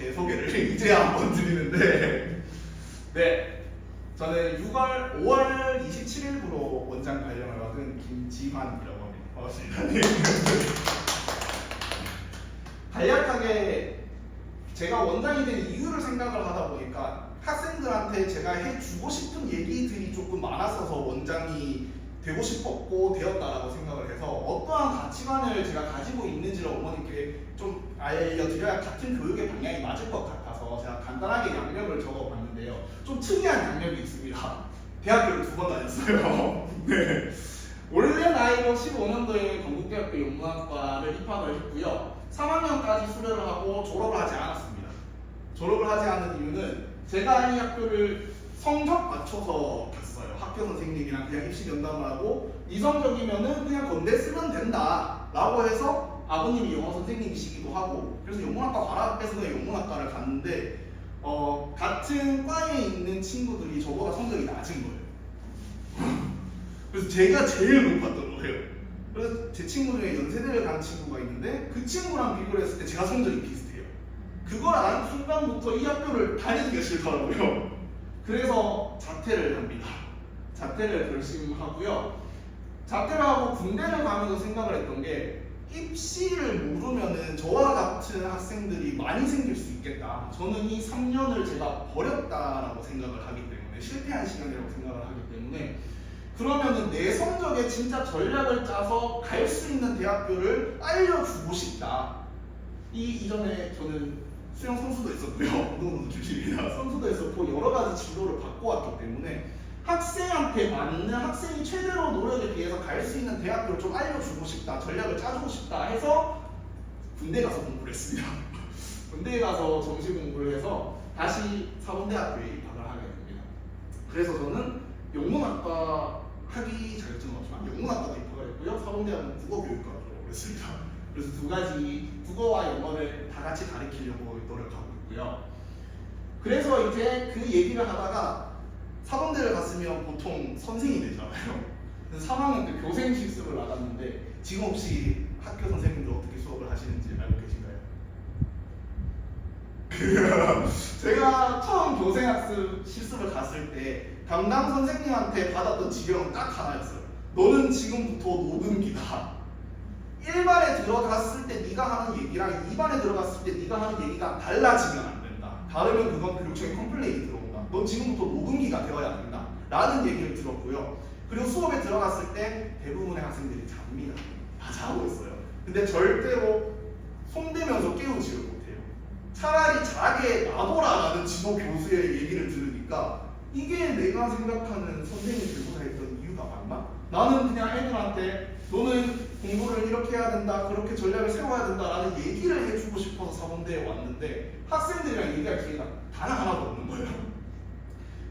제 소개를 이제야 한번 드리는데, 네, 저는 5월 27일부로 원장 발령을 받은 김지환이라고 합니다. 반갑습니다. 네. 간략하게 제가 원장이 된 이유를 생각을 하다 보니까 학생들한테 제가 해주고 싶은 얘기들이 조금 많았어서 원장이 되고 싶었고 되었다라고 생각을 해서 어떠한 가치관을 제가 가지고 있는지를 어머님께 좀 알려드려야 같은 교육의 방향이 맞을 것 같아서 제가 간단하게 양력을 적어봤는데요. 좀 특이한 양력이 있습니다. 대학교를 2번 다녔어요. 네. 원래 나이로 15년도에 건국대학교 영문학과를 입학을 했고요. 3학년까지 수료를 하고 졸업을 하지 않았습니다. 졸업을 하지 않은 이유는 제가 이 학교를 성적 맞춰서 갔어요. 학교 선생님이랑 그냥 입시 면담을 하고 이 성적이면은 그냥 건대 쓰면 된다 라고 해서 아버님이 영어 선생님이시기도 하고 그래서 영문학과 가라 해서 그냥 영문학과를 갔는데 같은 과에 있는 친구들이 저보다 성적이 낮은 거예요. 그래서 제가 제일 높았던 거예요. 그래서 제 친구 중에 연세대를 간 친구가 있는데 그 친구랑 비교를 했을 때 제가 성적이 비슷해요. 그걸 아는 순간부터 이 학교를 다니기가 싫더라고요. 그래서 자퇴를 합니다. 자퇴를 결심하고요. 자퇴를 하고 군대를 가면서 생각을 했던 게 입시를 모르면은 저와 같은 학생들이 많이 생길 수 있겠다. 저는 이 3년을 제가 버렸다라고 생각을 하기 때문에 실패한 시간이라고 생각을 하기 때문에 그러면은 내 성적에 진짜 전략을 짜서 갈 수 있는 대학교를 알려주고 싶다. 이전에 저는 수영 선수도 했었고요. 운동선수 출신입니다. 선수도 했었고 여러 가지 지도를 바꿔왔기 때문에 학생한테 맞는 학생이 최대로 노력에 비해서 갈 수 있는 대학교를 좀 알려주고 싶다. 전략을 짜주고 싶다 해서 군대 가서 공부를 했습니다. 군대에 가서 정시 공부를 해서 다시 사범대학교에 입학을 하게 됩니다. 그래서 저는 영문학과 하기 자격증은 없지만 영문학과도 입학을 했고요. 사범대학은 국어교육과로 했습니다. 그래서 두 가지 국어와 영어를 다 같이 가르치려고 노력하고 있고요. 그래서 이제 그 얘기를 하다가 사범대를 갔으면 보통 선생이 되잖아요. 그래서 3학년 때 교생 실습을 나갔는데 지금 혹시 학교 선생님들 어떻게 수업을 하시는지 알고 계신가요? 제가 처음 교생 학습 실습을 갔을 때 담당 선생님한테 받았던 지경은 딱 하나였어요. 너는 지금부터 녹음기다. 1반에 들어갔을 때 네가 하는 얘기랑 2반에 들어갔을 때 네가 하는 얘기가 달라지면 안 된다. 다르면 그건 교육청에 컴플레인이 들어온다. 넌 지금부터 녹음기가 되어야 된다. 라는 얘기를 들었고요. 그리고 수업에 들어갔을 때 대부분의 학생들이 잡니다. 다 자고 있어요. 근데 절대로 손대면서 깨우지를 못해요. 차라리 자게 놔둬라라는 지도 교수의 얘기를 들으니까 이게 내가 생각하는 선생님이 되고자 했던 이유가 맞나? 나는 그냥 애들한테 너는 공부를 이렇게 해야 된다, 그렇게 전략을 세워야 된다라는 얘기를 해주고 싶어서 사범대에 왔는데 학생들이랑 얘기할 기회가 단 하나도 없는 거예요.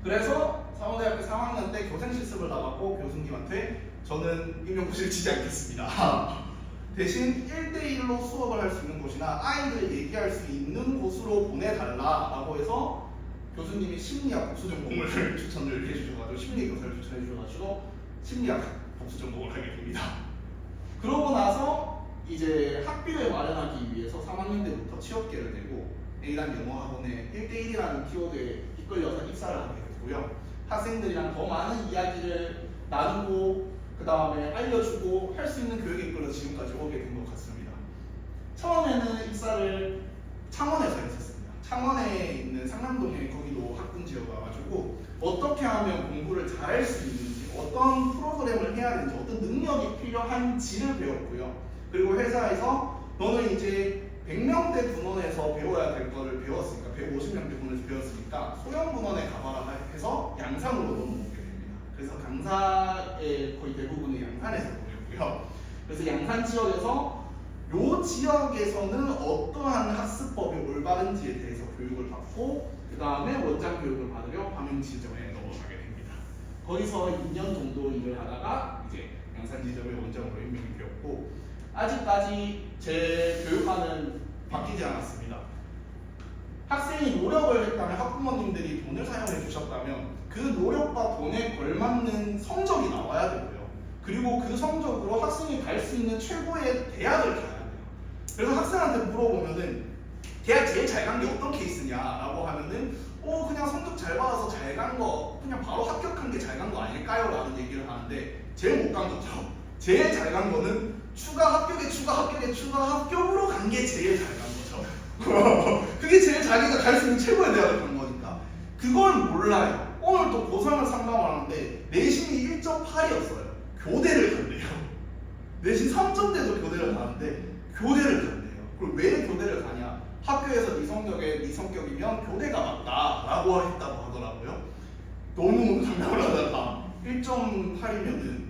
그래서 사범대학교 3학년 때 교생 실습을 나갔고 교수님한테 저는 임용고시를 치지 않겠습니다. 대신 1대1로 수업을 할 수 있는 곳이나 아이들 얘기할 수 있는 곳으로 보내달라라고 해서 교수님이 심리학 복수 전공을 추천을 해주셔가지고 심리교사를 추천해 주셔가지고 심리학 복수 전공을 하게 됩니다. 그러고 나서 이제 학비를 마련하기 위해서 3학년 때부터 취업계를 내고 A란 영어학원에 1대1이라는 키워드에 이끌려서 입사를 하게 됐고요. 학생들이랑 더 많은 이야기를 나누고 그 다음에 알려주고 할 수 있는 교육에 이끌려 지금까지 오게 된 것 같습니다. 처음에는 입사를 창원에서 했었습니다. 창원에 있는 상남동에 거기도 학군 지역이어가지고 어떻게 하면 공부를 잘할 수 있는지 어떤 프로그램을 해야 되는지 어떤 능력이 필요한지를 배웠고요. 그리고 회사에서 너는 이제 100명대 분원에서 배워야 될 거를 배웠으니까 150명대 분원에서 배웠으니까 소형 분원에 가봐라 해서 양산으로 넘어오게 됩니다. 그래서 강사의 거의 대부분은 양산에서 보냈고요. 그래서 양산 지역에서 요 지역에서는 어떠한 학습법이 올바른지에 대해서 교육을 받고 그 다음에 원장 교육을 받으려 광명지점에 넘어가게 됩니다. 거기서 2년 정도 일을 하다가 이제 양산지점의 원장으로 임명이 되었고 아직까지 제 교육과는 바뀌지 않았습니다. 학생이 노력을 했다면 학부모님들이 돈을 사용해 주셨다면 그 노력과 돈에 걸맞는 성적이 나와야 되고요. 그리고 그 성적으로 학생이 갈 수 있는 최고의 대학을 가야 돼요. 그래서 학생한테 물어보면은 대학 제일 잘 간 게 어떤 케이스 무엇이냐라고 하면은 그냥 성적 잘 받아서 잘 간 거, 그냥 바로 합격한 게 잘 간 거 아닐까요? 라는 얘기를 하는데 제일 못 간 거죠. 제일 잘 간 거는 추가 합격에 추가 합격에 추가 합격으로 간 게 제일 잘 간 거죠. 그게 제일 자기가 갈 수 있는 최고의 대학을 간 거니까. 그걸 몰라요. 오늘 또 고3을 상담을 하는데 내신이 1.8이었어요. 교대를 간대요. 내신 3점대도 교대를 가는데 교대를 간대요. 그리고 왜 교대를 가냐? 학교에서 네 성격이면 교대가 맞다라고 했다고 하더라고요. 너무 상담을 하다가 1.8이면은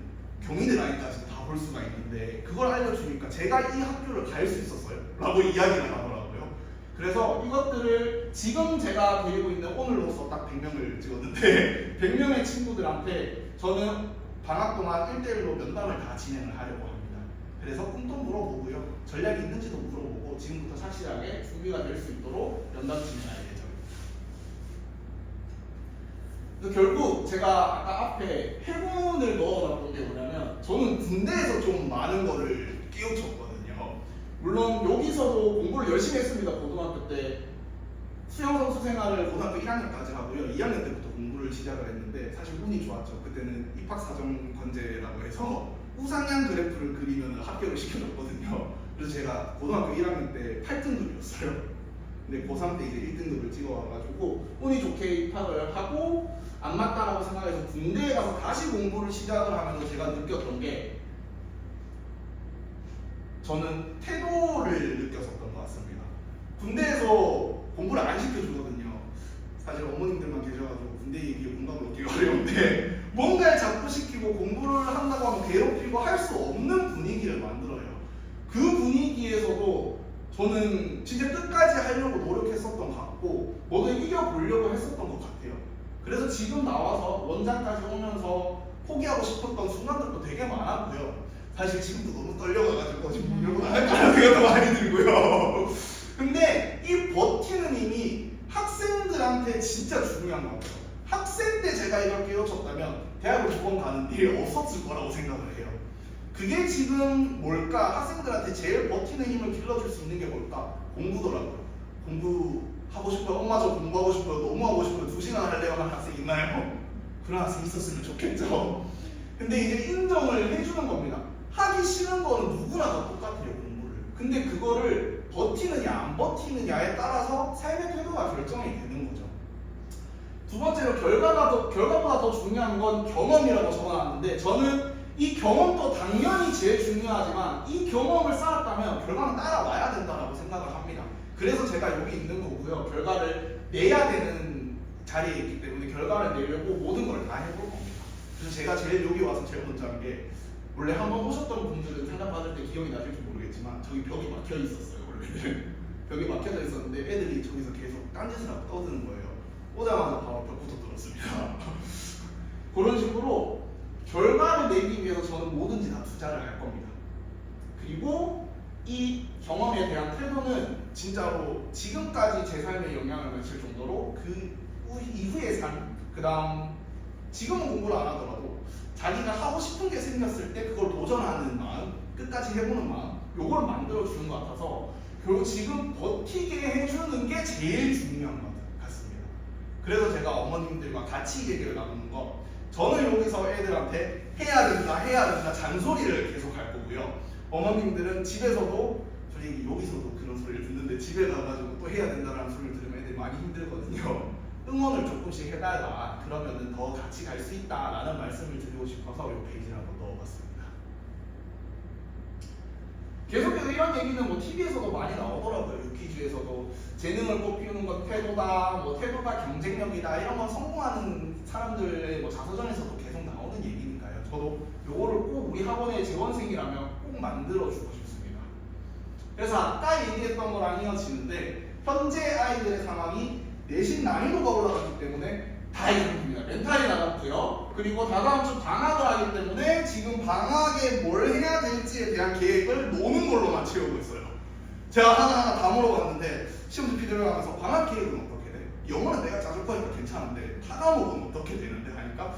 경희대 라인까지 다 볼 수가 있는데 그걸 알려주니까 제가 이 학교를 갈 수 있었어요 라고 이야기를 하더라고요. 그래서 이것들을 지금 제가 데리고 있는 오늘로서 딱 100명을 찍었는데 100명의 친구들한테 저는 방학 동안 1대1로 면담을 다 진행을 하려고 합니다. 그래서 꿈도 물어보고요. 전략이 있는지도 물어보고 지금부터 확실하게 준비가 될 수 있도록 면담 진행할 예정입니다. 결국 제가 아까 앞에 해군을 넣어놨던 게 뭐냐면 저는 군대에서 좀 많은 거를 깨우쳤거든요. 물론 여기서도 공부를 열심히 했습니다. 고등학교 때 수영선수 생활을 고등학교 1학년까지 하고요. 2학년 때부터 공부를 시작을 했는데 사실 운이 좋았죠. 그때는 입학사정권제라고 해서 우상향 그래프를 그리면 합격을 시켜줬거든요. 그래서 제가 고등학교 1학년 때 8등급이었어요. 근데 고3 때 이제 1등급을 찍어와가지고 운이 좋게 입학을 하고 안 맞다라고 생각해서 군대에 가서 다시 공부를 시작을 하면서 제가 느꼈던 게 저는 태도를 느꼈었던 것 같습니다. 군대에서 공부를 안 시켜주거든요. 사실 어머님들만 계셔가지고 군대 얘기에 공감을 얻기가 어려운데 뭔가를 자꾸 시키고 공부를 한다고 하면 괴롭히고 할 수 없는 분위기를 만들어요. 그 분위기에서도 저는 진짜 끝까지 하려고 노력했었던 것 같고 뭐든 이겨보려고 했었던 것 같아요. 그래서 지금 나와서 원장까지 오면서 포기하고 싶었던 순간들도 되게 많았고요. 사실 지금도 너무 떨려가지고 지금 문 열고 나갈까라는 생각도 많이 들고요. 근데 이 버티는 힘이 학생들한테 진짜 중요한 것 같아요. 학생 때 제가 이걸 깨우쳤다면 대학을 2번 가는 일이 없었을 거라고 생각을 해요. 그게 지금 뭘까? 학생들한테 제일 버티는 힘을 길러줄 수 있는 게 뭘까? 공부더라고요. 공부하고 싶어요. 엄마 저 공부하고 싶어요. 너무 하고 싶어요. 2시간 할래요 하는 학생 있나요? 그런 학생 있었으면 좋겠죠. 근데 이제 인정을 해주는 겁니다. 하기 싫은 거는 누구나 다 똑같아요. 공부를. 근데 그거를 버티느냐 안 버티느냐에 따라서 삶의 태도가 결정이 되는 거죠. 두 번째로 결과보다 더 중요한 건 경험이라고 적어놨는데 저는 이 경험도 당연히 제일 중요하지만 이 경험을 쌓았다면 결과는 따라와야 된다고 생각을 합니다. 그래서 제가 여기 있는 거고요. 결과를 내야 되는 자리에 있기 때문에 결과를 내려고 모든 걸 다 해볼 겁니다. 그래서 제가 제일 여기 와서 제일 먼저 한 게 원래 한번 오셨던 분들은 상담받을 때 기억이 나실지 모르겠지만 저기 벽이 막혀 있었어요. 원래는 벽이 막혀져 있었는데 애들이 저기서 계속 딴짓을 하고 떠드는 거예요. 오자마자 바로 벽부터 뚫었습니다. 그런 식으로 결과를 내기 위해서 저는 뭐든지 다 투자를 할 겁니다. 그리고 이 경험에 대한 태도는 진짜로 지금까지 제 삶에 영향을 미칠 정도로 그 이후의 삶, 그 다음 지금은 공부를 안 하더라도 자기가 하고 싶은 게 생겼을 때 그걸 도전하는 마음, 끝까지 해보는 마음, 요걸 만들어주는 것 같아서 결국 지금 버티게 해주는 게 제일 중요한 것 같습니다. 그래서 제가 어머님들과 같이 얘기를 나누는 거, 저는 여기서 애들한테 해야 된다 잔소리를 계속 할 거고요. 어머님들은 집에서도 저희 여기서도 그런 소리를 듣는데 집에 가가지고 또 해야 된다는 소리를 들으면 애들이 많이 힘들거든요. 응원을 조금씩 해달라. 그러면은 더 같이 갈 수 있다라는 말씀을 드리고 싶어서 이 페이지를 한번 넣어봤습니다. 계속해서 이런 얘기는 뭐 TV에서도 많이 나오더라고요. 유퀴즈에서도 재능을 꽃피우는 건 태도다, 뭐 태도가 경쟁력이다 이런 건 성공하는 사람들의 뭐 자서전에서도 계속 나오는 얘기니까요. 저도 요거를 꼭 우리 학원의 재원생이라면 꼭 만들어주고 싶습니다. 그래서 아까 얘기했던 거랑 이어지는데 현재 아이들의 상황이 내신 난이도가 올라갔기 때문에 다행입니다. 멘탈이 나갔고요. 그리고 다다음 주 방학을 하기 때문에 지금 방학에 뭘 해야 될지에 대한 계획을 노는 걸로만 채우고 있어요. 제가 하나하나 다 물어봤는데 시험지 피드를 하면서 방학 계획은 어떻게 돼? 영어는 내가 자주 거니까 괜찮은데 타과목은 어떻게 되는데 하니까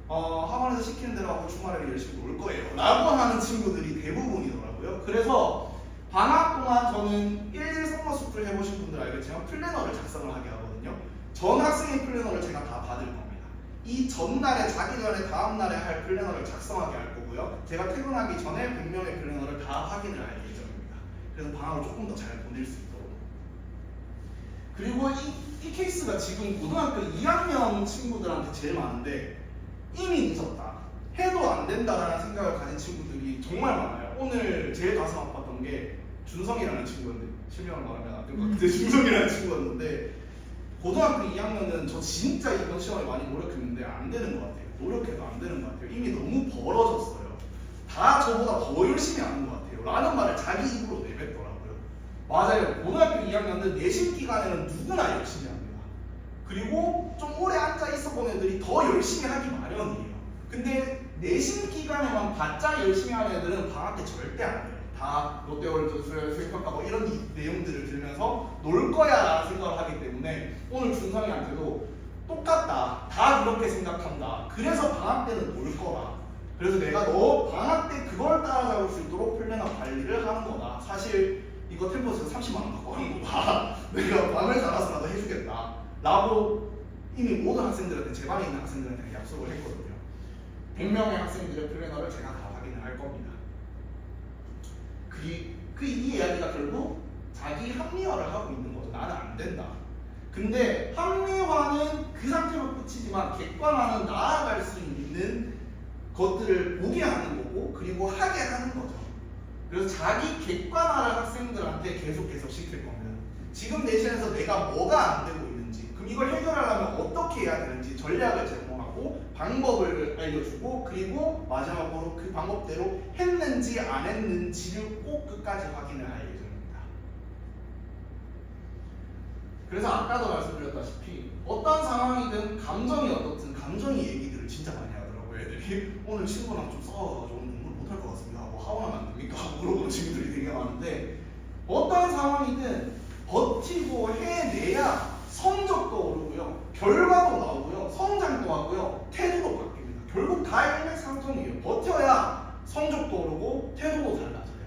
학원에서 시키는 대로 하고 주말에 열심히 놀 거예요 라고 하는 친구들이 대부분이더라고요. 그래서 방학 동안 저는 1일 서머스쿨 해보신 분들 알겠지만 플래너를 작성을 하게 하거든요. 전 학생의 플래너를 제가 다 받을 겁니다. 이 전날에 자기 전에 다음날에 할 플래너를 작성하게 할 거고요. 제가 퇴근하기 전에 100명의 플래너를 다 확인을 할 예정입니다. 그래서 방학을 조금 더 잘 보낼 수 있도록. 그리고 이 케이스가 지금 고등학교 2학년 친구들한테 제일 많은데 이미 늦었다, 해도 안 된다라는 생각을 가진 친구들이 정말 많아요. 오늘 제일 가슴 아팠던 게 준성이라는 친구였는데, 실명을 말하면 안 될 것 같은데 준성이라는 친구였는데, 고등학교 2학년은 저 진짜 이번 시험에 많이 노력했는데 안 되는 것 같아요. 노력해도 안 되는 것 같아요. 이미 너무 벌어졌어요. 다 저보다 더 열심히 하는 것 같아요 라는 말을 자기 입으로 내뱉더라고요. 맞아요. 고등학교 2학년은 내신 기간에는 누구나 열심히 합니다. 그리고 좀 오래 앉아 있어 본 애들이 더 열심히 하기 마련이에요. 근데 내신 기간에만 바짝 열심히 하는 애들은 방학 때 절대 안 해요. 다 롯데월드 수행평가 뭐 이런 내용들을 들으면서 놀 거야 라는 생각을 하기 때문에 오늘 준성이한테도 똑같다, 다 그렇게 생각한다, 그래서 방학 때는 놀 거라, 그래서 내가 너 방학 때 그걸 따라잡을 수 있도록 플래너 관리를 하는 거다. 사실 이거 템포에서 30만 원 갖고 하는 거다. 내가 방을 갈아서라도 해주겠다 라고 이미 모든 학생들한테, 제 반에 있는 학생들한테 약속을 했거든요. 100명의 학생들의 플래너를 제가 다 확인을 할 겁니다. 이 이야기가 결국 자기 합리화를 하고 있는 거죠. 나는 안 된다. 근데 합리화는 그 상태로 끝이지만 객관화는 나아갈 수 있는 것들을 보게 하는 거고, 그리고 하게 하는 거죠. 그래서 자기 객관화를 학생들한테 계속 시킬 겁니다. 지금 내신에서 내가 뭐가 안 되고 있는지, 그럼 이걸 해결하려면 어떻게 해야 되는지 전략을 제공하고 방법을 알려주고, 그리고 마지막으로 그 방법대로 했는지 안 했는지를 꼭 끝까지 확인을 할 예정입니다. 그래서 아까도 말씀드렸다시피 어떤 상황이든 감정이 어떻든 감정이 얘기들을 진짜 많이 하더라고요. 애들이 오늘 친구랑 좀 싸워가지고 오늘 공부를 못할 것 같습니다 하고 하원하면 안 됩니까? 물어보는 친구들이 되게 많은데, 어떤 상황이든 버티고 해내야 성적도 오르고요, 결과도 나오고요, 성장도 하고요, 태도도 바뀝니다. 결국 다 일맥상통이에요. 버텨야 성적도 오르고 태도도 달라져요.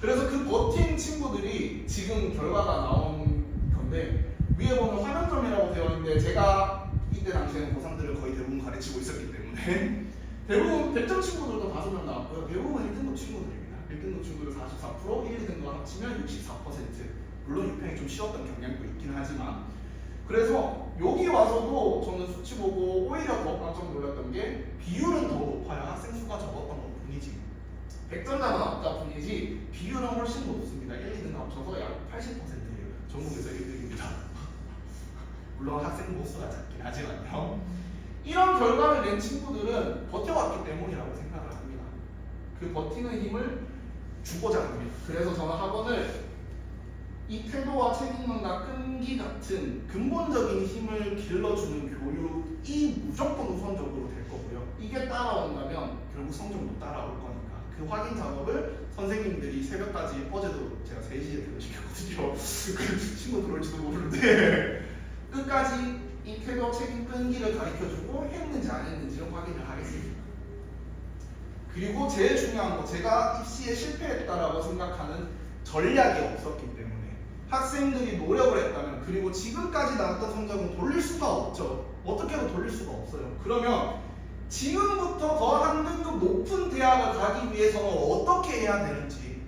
그래서 그 버틴 친구들이 지금 결과가 나온 건데, 위에 보면 화면점이라고 되어 있는데, 제가 이때 당시에는 고3들을 거의 대부분 가르치고 있었기 때문에 대부분 100점 친구들도 5명 나왔고요. 대부분 1등급 친구들입니다. 1등급 친구들 44%, 1, 2등급 합치면 64%. 물론 6평이 좀 쉬웠던 경향도 있긴 하지만, 그래서 여기 와서도 저는 수치 보고 오히려 더 깜짝 놀랐던 게 비율은 더 높아요. 학생 수가 적었던 것 뿐이지, 100점 나왔다 뿐이지 비율은 훨씬 높습니다. 1, 2등 합쳐서 약 80%예요. 전국에서 1등입니다. 물론 학생 모수가 작긴 하지만요. 이런 결과를 낸 친구들은 버텨왔기 때문이라고 생각을 합니다. 그 버티는 힘을 주고자 합니다. 그래서 저는 학원을 이 태도와 책임감과 끈기 같은 근본적인 힘을 길러주는 교육이 무조건 우선적으로 될 거고요. 이게 따라온다면 결국 성적도 따라올 거니까 그 확인 작업을 선생님들이 새벽까지, 어제도 제가 3시에 퇴근시켰거든요. 그 친구 들어올지도 모르는데 끝까지 이 태도, 책임, 끈기를 가르쳐주고 했는지 안 했는지를 확인을 하겠습니다. 그리고 제일 중요한 거, 제가 입시에 실패했다라고 생각하는 전략이 없었기 때문에, 학생들이 노력을 했다면, 그리고 지금까지 나왔던 성적은 돌릴 수가 없죠. 어떻게 해도 돌릴 수가 없어요. 그러면 지금부터 더 한 등급 높은 대학을 가기 위해서는 어떻게 해야 되는지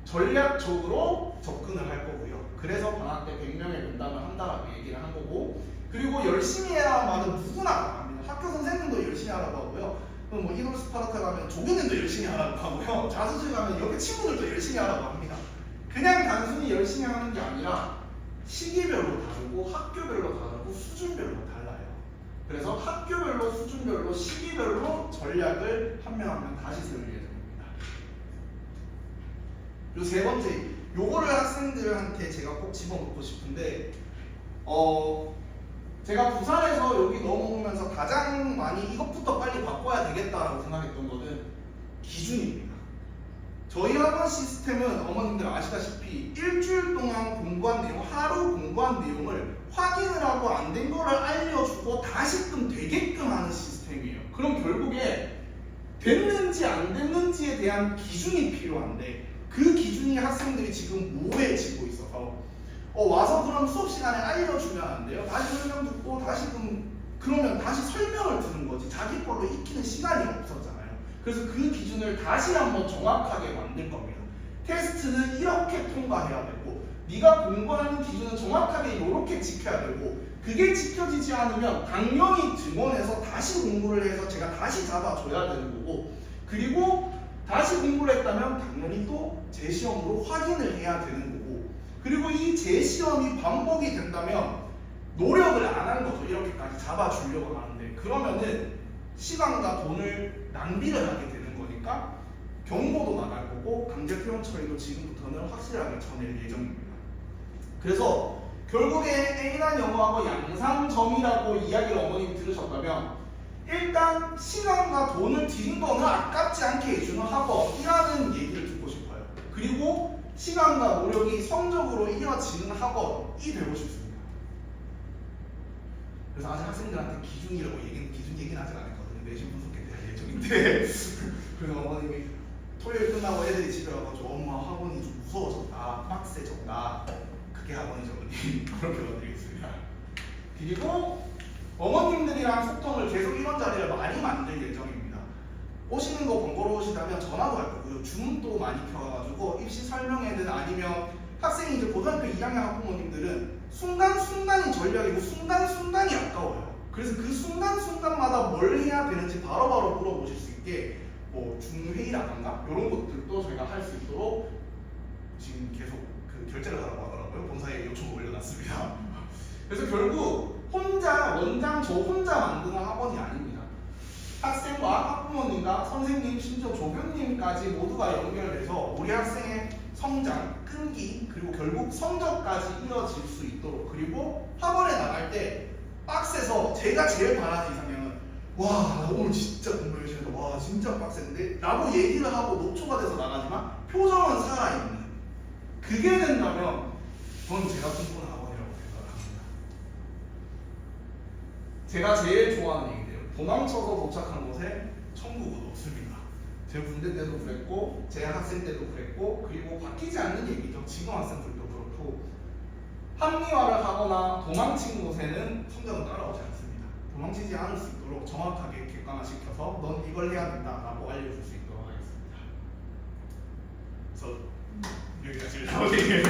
전략적으로 접근을 할 거고요. 그래서 방학 때 100명의 면담을 한다라고 얘기를 한 거고, 그리고 열심히 해라는 말은 누구나 합니다. 학교 선생님도 열심히 하라고 하고요. 그럼 뭐 이돌 스파르타 가면 조교님도 열심히 하라고 하고요. 자수실 가면 옆에 친구들도 열심히 하라고 합니다. 그냥 단순히 열심히 하는 게 아니라 시기별로 다르고 학교별로 다르고 수준별로 달라요. 그래서 학교별로, 수준별로, 시기별로 전략을 한 명 한 명 다시 세울 예정입니다. 그리고 세 번째, 요거를 학생들한테 제가 꼭 집어넣고 싶은데, 제가 부산에서 여기 넘어오면서 가장 많이 이것부터 빨리 바꿔야 되겠다라고 생각했던 거는 기준입니다. 저희 학원 시스템은 어머님들 아시다시피 일주일 동안 공부한 내용, 하루 공부한 내용을 확인을 하고 안 된 거를 알려주고 다시금 되게끔 하는 시스템이에요. 그럼 결국에 됐는지 안 됐는지에 대한 기준이 필요한데, 그 기준이 학생들이 지금 모호해지고 있어서 와서 그럼 수업 시간에 알려주면 안 돼요? 다시 설명 듣고 다시 그러면 다시 설명을 듣는 거지. 자기 걸로 익히는 시간이 없었잖아요. 그래서 그 기준을 다시 한번 정확하게 만들 겁니다. 테스트는 이렇게 통과해야 되고 네가 공부하는 기준은 정확하게 이렇게 지켜야 되고 그게 지켜지지 않으면 당연히 등원해서 다시 공부를 해서 제가 다시 잡아줘야 되는 거고 그리고 다시 공부를 했다면 당연히 또 재시험으로 확인을 해야 되는 거고 그리고 이 재시험이 반복이 된다면 노력을 안 한 거죠. 이렇게까지 잡아주려고 하는데 그러면은 시간과 돈을 낭비를 하게 되는 거니까 경고도 나갈 거고 강제 표현 처리도 지금부터는 확실하게 전할 예정입니다. 그래서 결국에 A난 영어하고 양상점이라고 이야기를 어머님이 들으셨다면 일단 시간과 돈을 들인 거는 아깝지 않게 해주는 학원이라는 얘기를 듣고 싶어요. 그리고 시간과 노력이 성적으로 이어지는 학원이 되고 싶습니다. 그래서 아직 학생들한테 기준 얘기는 아직 안 했거든요. 내신 분석에 대한 예정인데 그래서 어머님이 토요일 끝나고 애들이 집에 와가지고 엄마 학원이 좀 무서워졌다, 빡세졌다. 그게 학원이죠. 그렇게 말드리겠습니다. 그리고 어머님들이랑 소통을 계속 이런 자리를 많이 만들 예정입니다. 오시는 거 번거로우시다면 전화도 할 거고요. 줌도 많이 켜가지고 입시 설명회든 아니면 학생이 이제 고등학교 2학년 학부모님들은 순간순간이 전략이고 순간순간이 아까워요. 그래서 그 순간순간마다 뭘 해야 되는지 바로바로 물어보실 수 있게 뭐 중회의라던가 이런 것들도 저희가 할 수 있도록 지금 계속 그 결제를 하라고 하더라고요. 본사에 요청을 올려놨습니다. 그래서 결국 원장 저 혼자 만드는 학원이 아닙니다. 학생과 학부모님과 선생님 심지어 조교님까지 모두가 연결돼서 우리 학생의 성장, 끈기 그리고 결국 성적까지 이어질 수 있도록 그리고 학원에 나갈 때 빡세서 제가 제일 바라는 이상형은 와 나 오늘 진짜 공부 열심히 했다 와 진짜 빡센데 라고 얘기를 하고 녹초가 돼서 나가지만 표정은 살아있는 그게 된다면 전 제가 꿈꾸는 학원이라고 생각합니다. 제가 제일 좋아하는 얘기예요. 도망쳐서 도착한 곳에 천국은 없습니다. 제 군대 때도 그랬고 제 학생 때도 그랬고 그리고 바뀌지 않는 얘기죠. 지금 학생들도 그렇고 합리화를 하거나 도망친 곳에는 성적은 따라오지 않습니다. 도망치지 않을 수 있도록 정확하게 객관화시켜서 넌 이걸 해야 된다라고 알려줄 수 있도록 하겠습니다. 그래서 여기까지 나오게